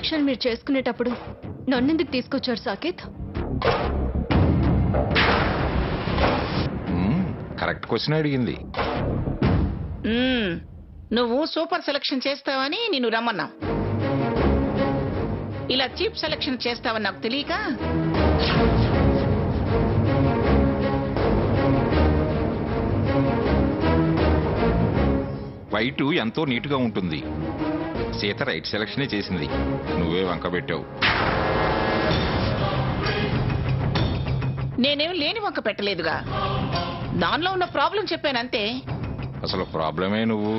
Selection మీరు చేసుకునేటప్పుడు నన్నెందుకు తీసుకొచ్చారు సాకేత్? కరెక్ట్ క్వశ్చన్ అడిగింది. నువ్వు సూపర్ సెలక్షన్ చేస్తావని నిన్ను రమ్మన్నా. ఇలా చీప్ సెలక్షన్ చేస్తావని నాకు తెలియక వైట్ ఎంతో నీట్ గా ఉంటుంది. సీత రైట్ సెలక్షనే చేసింది, నువ్వే వంక పెట్టావు. నేనేం లేని వంక పెట్టలేదుగా, దానిలో ఉన్న ప్రాబ్లం చెప్పానంతే. అసలు ప్రాబ్లమే నువ్వు.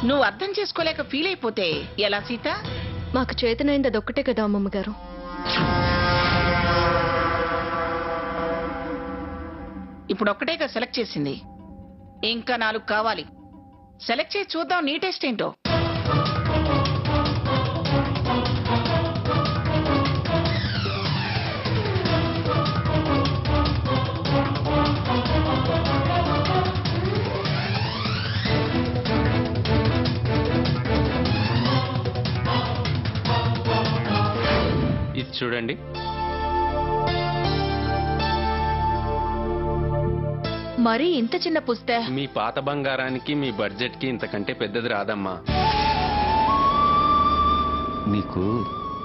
నువ్వు అర్థం చేసుకోలేక ఫీల్ అయిపోతే ఎలా సీత? మాకు చేతనైంది అదొక్కటే కదా అమ్మమ్మ గారు. ఇప్పుడు ఒక్కటేగా సెలెక్ట్ చేసింది, ఇంకా 4 కావాలి. సెలెక్ట్ చేసి చూద్దాం నీ టేస్ట్ ఏంటో. ఇది చూడండి. మరి ఇంత చిన్న పుస్తక మీ పాత బంగారానికి మీ బడ్జెట్ కి ఇంతకంటే పెద్దది రాదమ్మా. నీకు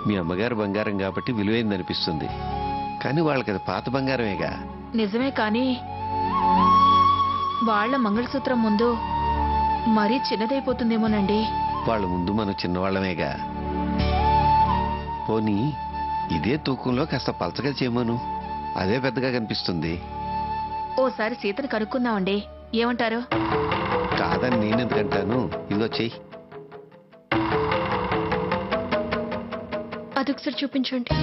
మీ అమ్మగారు బంగారం కాబట్టి విలువైంది అనిపిస్తుంది, కానీ వాళ్ళకి అది పాత బంగారమేగా. నిజమే, కానీ వాళ్ళ మంగళసూత్రం ముందు మరీ చిన్నదైపోతుందేమోనండి. వాళ్ళ ముందు మనం చిన్నవాళ్ళమేగా. పోనీ ఇదే తూకంలో కాస్త పలచగా చేయమను, అదే పెద్దగా కనిపిస్తుంది. ఓసారి సీతను కనుక్కుందామండి, ఏమంటారు? కాదని నేనెందుకంటాను, ఇదో చెయ్యి. అదొకసారి చూపించండి.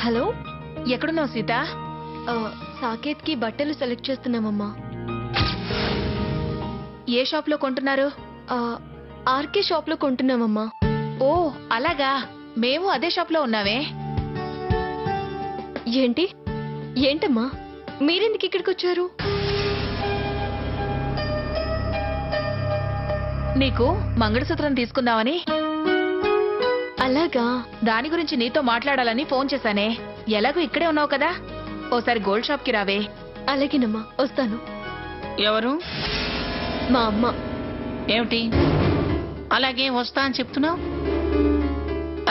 హలో, ఎక్కడున్నావు సీత? సాకేత్ కి బట్టలు సెలెక్ట్ చేస్తున్నామమ్మా. ఏ షాప్ లో కొంటున్నారు? ఆర్కే షాప్ లో కొంటున్నామమ్మా. ఓ అలాగా, మేము అదే షాప్ లో ఉన్నామే. ఏంటమ్మా మీరెందుకు ఇక్కడికి వచ్చారు? నీకు మంగళసూత్రం తీసుకుందామని. అలాగా, దాని గురించి నీతో మాట్లాడాలని ఫోన్ చేశానే. ఎలాగో ఇక్కడే ఉన్నావు కదా, ఓసారి గోల్డ్ షాప్ కి రావే. అలాగేనమ్మా, వస్తాను. ఎవరు? మా అమ్మ. ఏమిటి అలాగే వస్తా అని చెప్తున్నావు?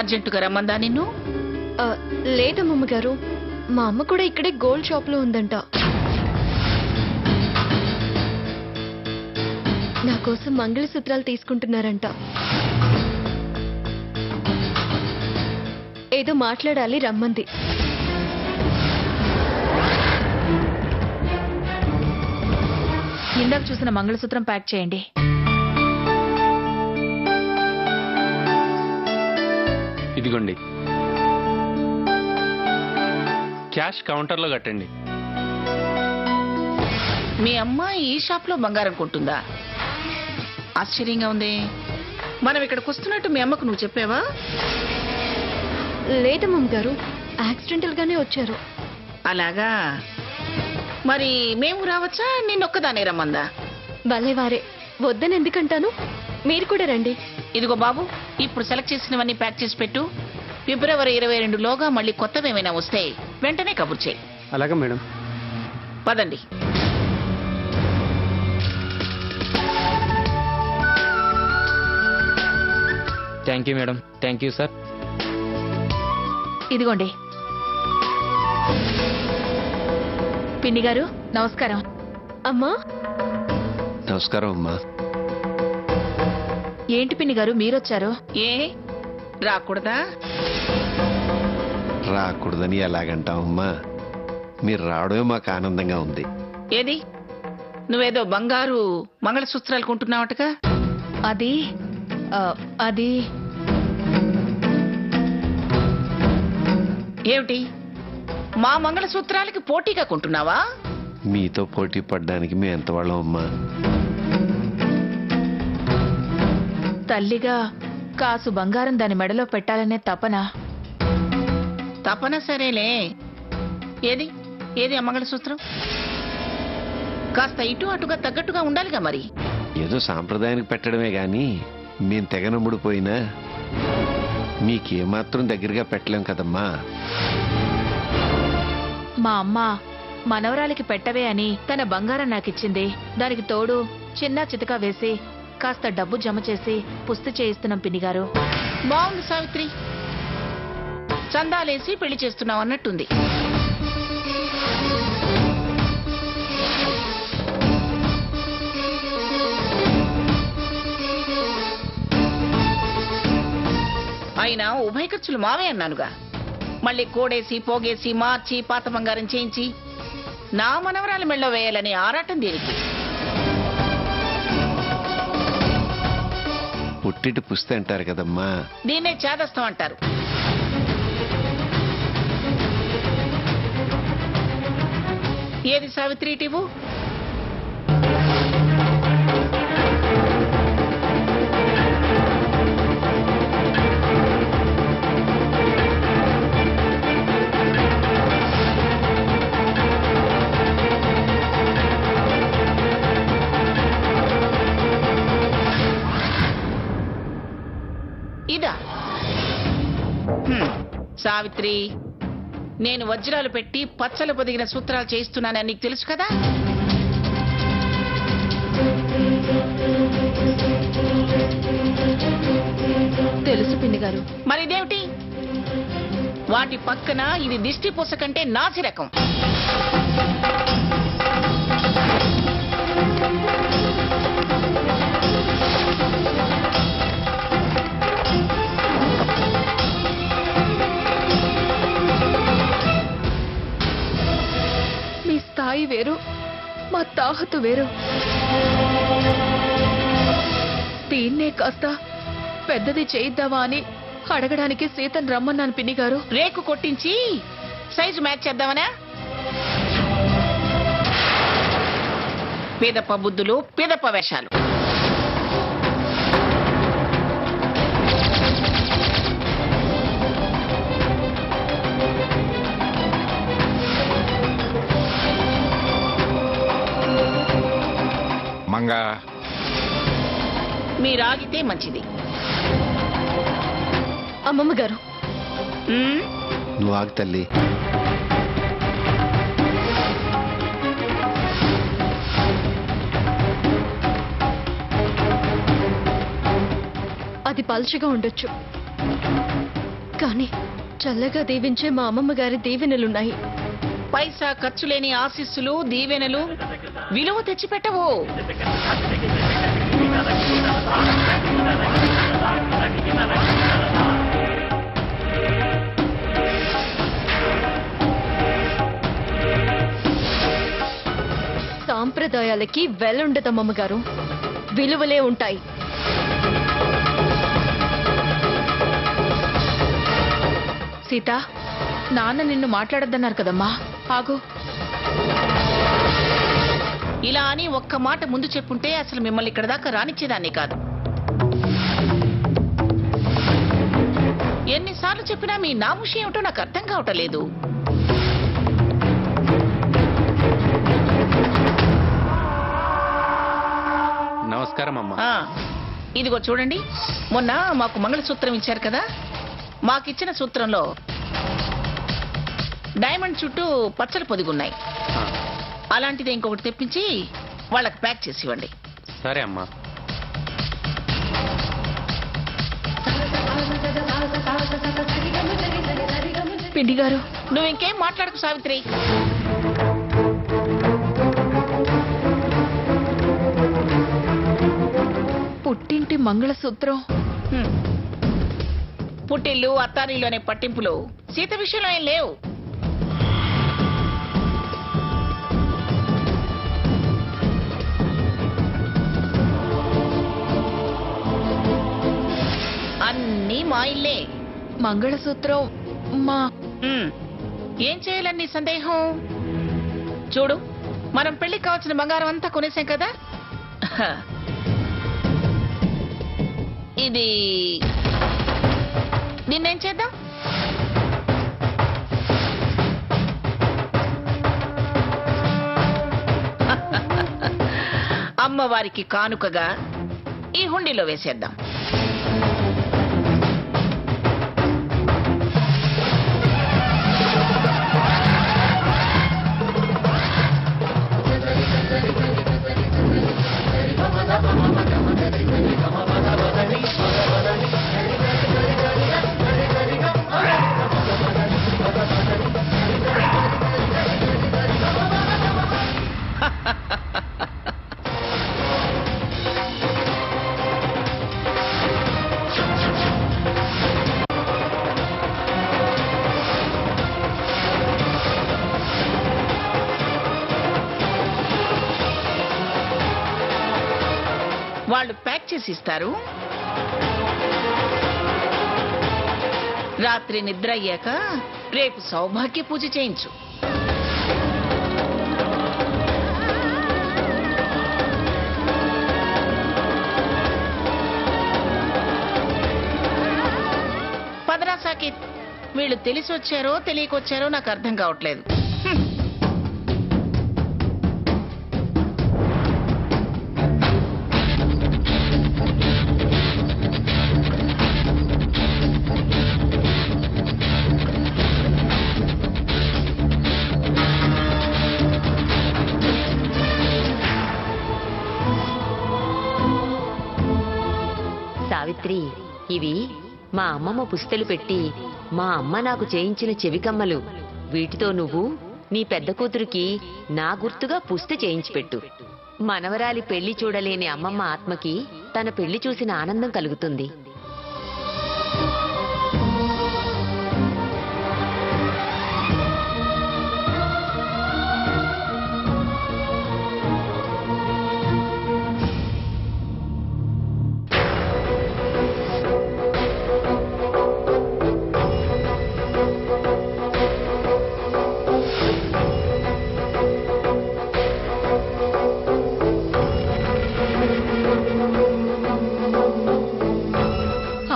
అర్జెంటుగా రమ్మందా నిన్ను? లేదమ్మమ్మ గారు, మా అమ్మ కూడా ఇక్కడే గోల్డ్ షాప్ లో ఉందంట. నా కోసం మంగళసూత్రాలు తీసుకుంటున్నారంట. ఏదో మాట్లాడాలి, రమ్మంది. ఇందాక చూసిన మంగళసూత్రం ప్యాక్ చేయండి. ఇదిగోండి, క్యాష్ కౌంటర్ లో కట్టండి. మీ అమ్మ ఈ షాప్ లో బంగారం కొంటుందా? ఆశ్చర్యంగా ఉంది. మనం ఇక్కడికి వస్తున్నట్టు మీ అమ్మకు నువ్వు చెప్పావా? లేదమ్మమ్మ గారు, యాక్సిడెంటల్ గానే వచ్చారు. అలాగా, మరి మేము రావచ్చా, నిన్నొక్కదానే రమ్మందా? భలే వారే, వద్దని ఎందుకంటాను, మీరు కూడా రండి. ఇదిగో బాబు, ఇప్పుడు సెలెక్ట్ చేసినవన్నీ ప్యాక్ చేసి పెట్టు. ఫిబ్రవరి 22 లోగా మళ్ళీ కొత్తవి ఏమైనా వస్తే వెంటనే కబుర్ చేయి. అలాగే మేడం. పదండి. Thank you madam. Thank you sir. ఇదిగోండి. పిన్ని గారు నమస్కారం. అమ్మా. నమస్కారం అమ్మా. ఏంటి పిన్ని గారు మీరొచ్చారు? ఏ రాకూడదా? రాకూడదని ఎలాగంటావమ్మా, మీరు రావడమే మాకు ఆనందంగా ఉంది. ఏది, నువ్వేదో బంగారు మంగళసూత్రాలు కొంటున్నావటగా? అది అది ఏమిటి, మా మంగళసూత్రాలకి పోటీగా కొంటున్నావా? మీతో పోటీ పడ్డానికి మేము ఎంత వాళ్ళం అమ్మా. తల్లిగా కాసు బంగారం దాని మెడలో పెట్టాలనే తపన. తపన సరేలే, ఏది ఏది ఆ మంగళసూత్రం? కాస్త ఇటు అటుగా తగ్గట్టుగా ఉండాలిగా మరి. ఏదో సాంప్రదాయానికి పెట్టడమే గాని మేం తెగనమ్ముడిపోయినా మీకేమాత్రం దగ్గరగా పెట్టలేం కదమ్మా. మా అమ్మ మనవరాలికి పెట్టవే అని తన బంగారం నాకిచ్చింది. దానికి తోడు చిన్న చితకా వేసి కాస్త డబ్బు జమ చేసి పుస్తి చేయిస్తున్నాం పిన్ని గారు. బాగుంది సావిత్రి, చందాలేసి పెళ్లి చేస్తున్నావు అన్నట్టుంది. అయినా ఉభయ ఖర్చులు మావే అన్నానుగా. మళ్ళీ కోడేసి పోగేసి మార్చి పాత బంగారం చేయించి నా మనవరాలు మెళ్ళో వేయాలని ఆరాటం దేనికి? పుట్టిటి పుస్తి అంటారు కదమ్మా. దీన్నే చేదస్తం అంటారు. ఏది సావిత్రి టీవు? ఇదా? సావిత్రి, నేను వజ్రాలు పెట్టి పచ్చలు పొదిగిన సూత్రాలు చేయిస్తున్నానని నీకు తెలుసు కదా. తెలుసు పిన్ని గారు. మరి ఇదేమిటి? వాటి పక్కన ఇది దిష్టి పూస కంటే నాసి రకం. మీ స్థాయి వేరు, మా తాహతు వేరు. దీన్నే కాస్త పెద్దది చేయిద్దామా అని అడగడానికి సీతను రమ్మన్నాను పిన్ని గారు. రేకు కొట్టించి సైజు మ్యాచ్ చేద్దామనా? పేదప్ప బుద్ధులు, పేదప్ప వేషాలు. మంగా మీరాగితే మంచిది. అమ్మమ్మ గారు, నువ్వు ఆగు తల్లి. అది పల్చగా ఉండొచ్చు, కానీ చల్లగా దీవించే మా అమ్మమ్మ గారి దీవెనలున్నాయి. పైసా ఖర్చు లేని ఆశీస్సులు, దీవెనలు విలువ తెచ్చిపెట్టవు. సాంప్రదాయాలకి వెలుండదమ్మమ్మ గారు, విలువలే ఉంటాయి. సీత, నాన్న నిన్ను మాట్లాడొద్దన్నారు కదమ్మా, ఆగు. ఇలా అని ఒక్క మాట ముందు చెప్పుంటే అసలు మిమ్మల్ని ఇక్కడ దాకా రానిచ్చేదాన్ని కాదు. ఎన్నిసార్లు చెప్పినా మీ నాముషి ఏమిటో నాకు అర్థం కావటలేదు. నమస్కారం అమ్మా. ఇదిగో చూడండి, మొన్న మాకు మంగళసూత్రం ఇచ్చారు కదా, మాకిచ్చిన సూత్రంలో డైమండ్ చుట్టూ పచ్చలు పొదిగున్నాయి. అలాంటిది ఇంకొకటి తెప్పించి వాళ్ళకి ప్యాక్ చేసి ఇవ్వండి. సరే అమ్మా. పిన్ని గారు, నువ్వు ఇంకేం మాట్లాడకు సావిత్రి. పుట్టింటి మంగళసూత్రం. పుట్టిల్లు, అత్తారిల్లు అనే పట్టింపులు సీత విషయంలో ఏం లేవు. అన్నీ మా ఇల్లే. మంగళసూత్రం మా ఏం చేయాలని సందేహం? చూడు, మనం పెళ్లికి కావాల్సిన బంగారం అంతా కొనేసాం కదా. ఇది నిన్నేం చేద్దాం? అమ్మవారికి కానుకగా ఈ హుండీలో వేసేద్దాం. వాళ్ళు ప్యాక్ చేసి ఇస్తారు. రాత్రి నిద్ర అయ్యాక రేపు సౌభాగ్య పూజ చేయించు. పదరా సాకిత్, వీళ్ళు తెలిసి వచ్చారో తెలియకొచ్చారో నాకు అర్థం కావట్లేదు. సావిత్రి, ఇవి మా అమ్మమ్మ పుస్తలు పెట్టి మా అమ్మ నాకు చేయించిన చెవికమ్మలు. వీటితో నువ్వు నీ పెద్ద కూతురికి నా గుర్తుగా పుస్త చేయించి పెట్టు. మనవరాలి పెళ్లి చూడలేని అమ్మమ్మ ఆత్మకి తన పెళ్లి చూసిన ఆనందం కలుగుతుంది.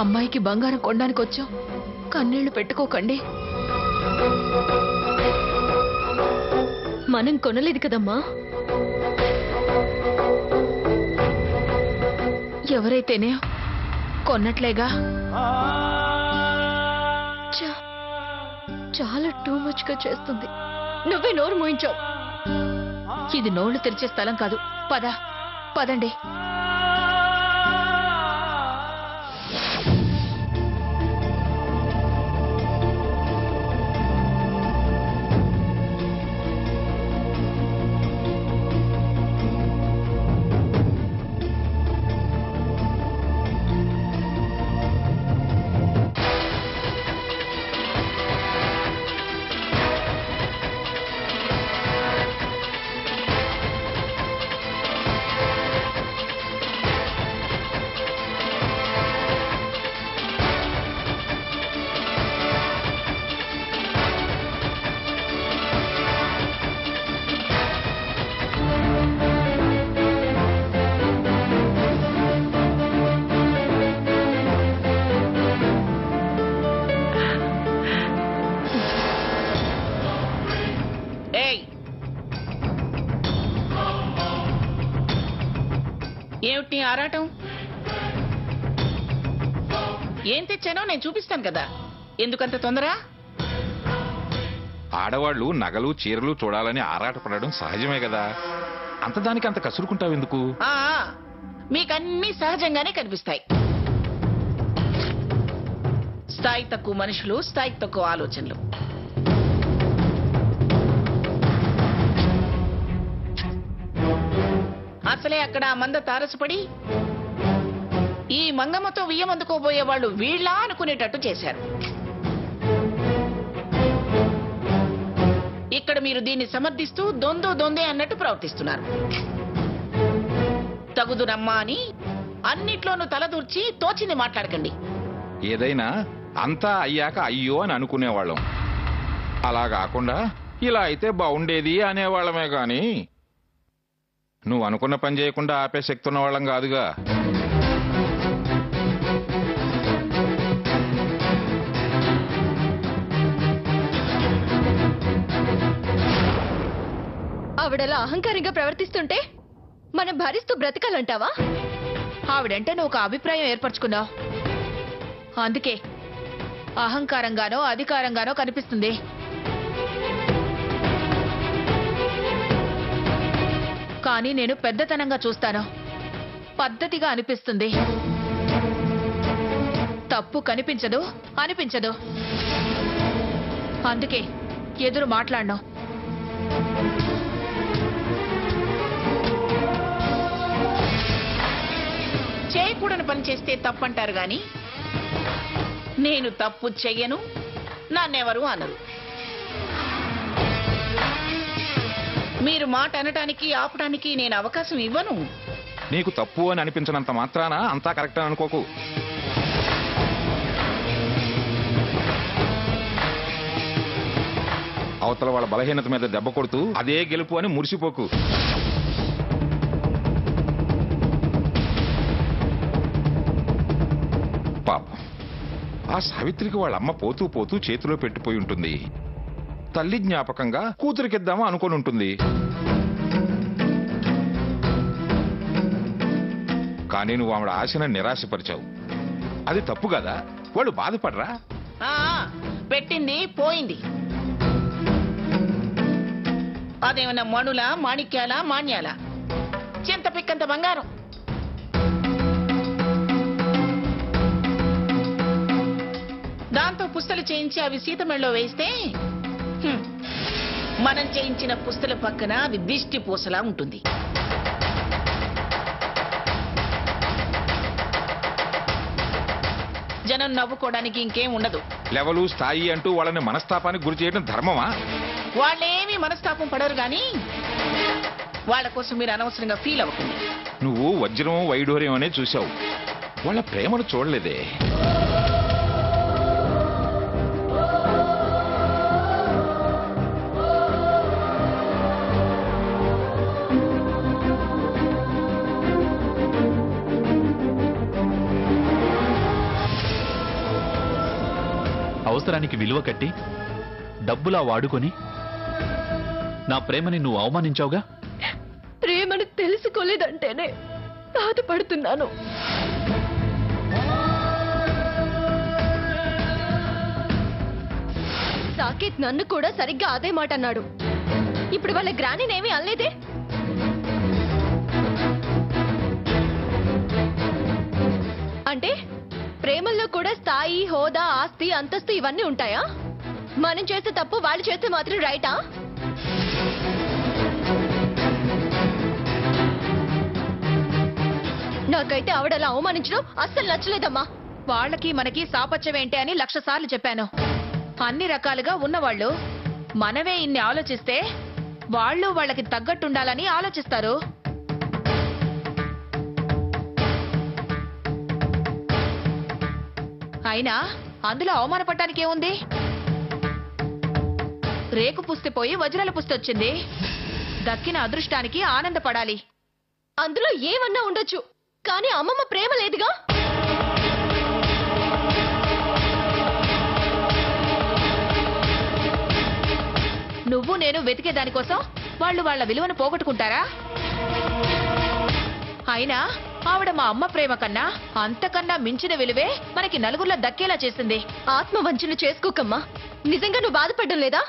అమ్మాయికి బంగారం కొనడానికి వచ్చాం, కన్నీళ్లు పెట్టుకోకండి. మనం కొనలేదు కదమ్మా. ఎవరైతేనే కొన్నట్లేగా. చాలా టూ మచ్ గా చేస్తుంది. నువ్వే నోరు మోయించావు. ఇది నోళ్లు తెరిచే స్థలం కాదు. పదండి. ఏమిటి ఆరాటం? ఏం తెచ్చానో నేను చూపిస్తాను కదా, ఎందుకంత తొందర? ఆడవాళ్లు నగలు చీరలు చూడాలని ఆరాటపడడం సహజమే కదా, అంత దానికి అంత కసురుకుంటావు ఎందుకు? మీకన్నీ సహజంగానే కనిపిస్తాయి. స్థాయి తక్కువ మనుషులు, స్థాయి తక్కువ ఆలోచనలు. అసలే అక్కడ మంద తారసపడి ఈ మంగమ్మతో వియ్యం అందుకోబోయే వాళ్ళు వీళ్ళ అనుకునేటట్టు చేశారు. ఇక్కడ మీరు దీన్ని సమర్థిస్తూ దొందే అన్నట్టు ప్రవర్తిస్తున్నారు. తగుదునమ్మా అని అన్నిట్లోనూ తలదూర్చి తోచింది మాట్లాడకండి. ఏదైనా అంతా అయ్యాక అయ్యో అని అనుకునేవాళ్ళం, అలా కాకుండా ఇలా అయితే బాగుండేది అనేవాళ్ళమే గాని నువ్వు అనుకున్న పని చేయకుండా ఆపే శక్తి ఉన్న వాళ్ళం కాదుగా. ఆవిడలా అహంకారంగా ప్రవర్తిస్తుంటే మనం భరిస్తూ బ్రతకాలంటావా? ఆవిడంటే నువ్వు ఒక అభిప్రాయం ఏర్పరచుకున్నావు. అందుకే అహంకారంగానో అధికారంగానో కనిపిస్తుంది. కానీ నేను పెద్దతనంగా చూస్తాను, పద్ధతిగా అనిపిస్తుంది. తప్పు కనిపించదు అనిపించదు. అందుకే ఎదురు మాట్లాడను. చేయకూడని పని చేస్తే తప్పంటారు గాని నేను తప్పు చెయ్యను, నన్నెవరు అనరు. మీరు మాట అనటానికి ఆపటానికి నేను అవకాశం ఇవ్వను. నీకు తప్పు అని అనిపించినంత మాత్రాన అంతా కరెక్ట్ అని అనుకోకు. అవతల వాళ్ళ బలహీనత మీద దెబ్బ కొడుతూ అదే గెలుపు అని మురిసిపోకు. పాపం ఆ సావిత్రికి వాళ్ళ అమ్మ పోతూ పోతూ చేతిలో పెట్టిపోయి ఉంటుంది. తల్లి జ్ఞాపకంగా కూతురికిద్దామా అనుకొని ఉంటుంది. కానీ నువ్వు ఆవిడ ఆశను నిరాశపరిచావు. అది తప్పు కదా? వాళ్ళు బాధపడరా? ఆ పెట్టింది పోయింది. అదేమన్నా మణుల, మాణిక్యాల, మాన్యాల, చింత పిక్కంత బంగారం. దాంతో పుస్తలు చేయించి అవి సీత మెళ్ళో వేస్తే మనం చేయించిన పుస్తల పక్కన అది దిష్టి పూసలా ఉంటుంది. జనం నవ్వుకోవడానికి ఇంకేం ఉండదు. లెవెలు స్థాయి అంటూ వాళ్ళని మనస్తాపానికి గురి చేయడం ధర్మమా? వాళ్ళేమీ మనస్తాపం పడరు గాని వాళ్ళ కోసం మీరు అనవసరంగా ఫీల్ అవ్వకండి. నువ్వు వజ్రం వైడూర్యం అనే చూశావు, వాళ్ళ ప్రేమను చూడలేదే. అవసరానికి విలువ కట్టి డబ్బులా వాడుకొని నా ప్రేమని నువ్వు అవమానించావుగా. ప్రేమను తెలుసుకోలేదంటేనే బాధపడుతున్నాను. సాకేత్ నన్ను కూడా సరిగ్గా అదే మాట అన్నాడు. ఇప్పుడు వాళ్ళ గ్రానీనేమీ అనలేదే. అంటే ప్రేమల్లో కూడా స్థాయి, హోదా, ఆస్తి, అంతస్తు ఇవన్నీ ఉంటాయా? మనం చేస్తే తప్పు, వాళ్ళు చేస్తే మాత్రం రైటా? నాకైతే ఆవిడలా అవమానించడం అస్సలు నచ్చలేదమ్మా. వాళ్ళకి మనకి సాపత్యమేంటి అని 1,00,000 సార్లు చెప్పాను. అన్ని రకాలుగా ఉన్నవాళ్ళు మనమే ఇన్ని ఆలోచిస్తే వాళ్ళు వాళ్ళకి తగ్గట్టుండాలని ఆలోచిస్తారు. అయినా అందులో అవమానపడటానికి ఏముంది? రేకు పుస్తి పోయి వజ్రాల పుస్తి వచ్చింది. దక్కిన అదృష్టానికి ఆనందపడాలి. అందులో ఏమన్నా ఉండొచ్చు, కానీ అమ్మమ్మ ప్రేమ లేదుగా. నువ్వు నేను వెతికే దానికోసం వాళ్ళు వాళ్ళ విలువను పోగొట్టుకుంటారా? అయినా ఆవిడ మా అమ్మ ప్రేమ కన్నా అంతకన్నా మించిన విలువే మనకి నలుగురిలో దక్కేలా చేసింది. ఆత్మ వంచన చేసుకోకమ్మా. నిజంగా నువ్వు బాధపడడం లేదా?